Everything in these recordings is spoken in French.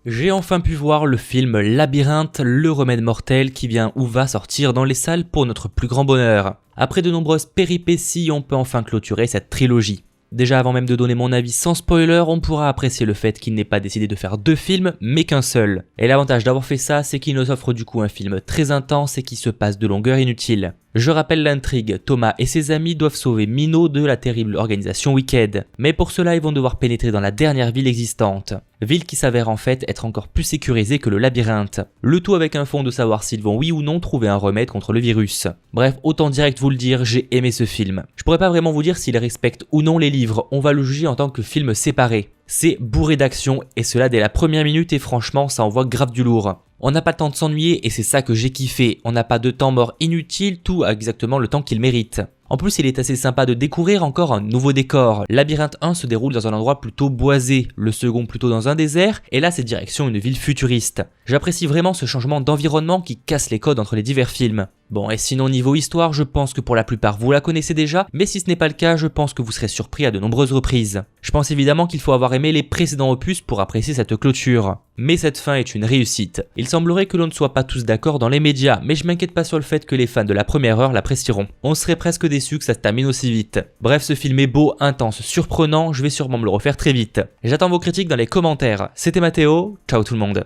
J'ai enfin pu voir le film Labyrinthe, le remède mortel qui vient ou va sortir dans les salles pour notre plus grand bonheur. Après de nombreuses péripéties, on peut enfin clôturer cette trilogie. Déjà avant même de donner mon avis sans spoiler, on pourra apprécier le fait qu'il n'ait pas décidé de faire 2 films, mais qu'un seul. Et l'avantage d'avoir fait ça, c'est qu'il nous offre du coup un film très intense et qui se passe de longueur inutile. Je rappelle l'intrigue, Thomas et ses amis doivent sauver Minot de la terrible organisation Wicked. Mais pour cela, ils vont devoir pénétrer dans la dernière ville existante. Ville qui s'avère en fait être encore plus sécurisée que le labyrinthe. Le tout avec un fond de savoir s'ils vont oui ou non trouver un remède contre le virus. Bref, autant direct vous le dire, j'ai aimé ce film. Je pourrais pas vraiment vous dire s'il respecte ou non les livres, on va le juger en tant que film séparé. C'est bourré d'action et cela dès la première minute et franchement ça envoie grave du lourd. On n'a pas le temps de s'ennuyer et c'est ça que j'ai kiffé, on n'a pas de temps mort inutile, tout a exactement le temps qu'il mérite. En plus, il est assez sympa de découvrir encore un nouveau décor. Labyrinthe 1 se déroule dans un endroit plutôt boisé, le second plutôt dans un désert, et là c'est direction une ville futuriste. J'apprécie vraiment ce changement d'environnement qui casse les codes entre les divers films. Bon, et sinon niveau histoire, je pense que pour la plupart vous la connaissez déjà, mais si ce n'est pas le cas, je pense que vous serez surpris à de nombreuses reprises. Je pense évidemment qu'il faut avoir aimé les précédents opus pour apprécier cette clôture. Mais cette fin est une réussite. Il semblerait que l'on ne soit pas tous d'accord dans les médias, mais je m'inquiète pas sur le fait que les fans de la première heure l'apprécieront. On serait presque déçus que ça se termine aussi vite. Bref, ce film est beau, intense, surprenant, je vais sûrement me le refaire très vite. J'attends vos critiques dans les commentaires. C'était Mathéo, ciao tout le monde.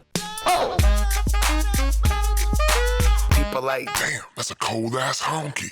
Damn, that's a cold ass honky.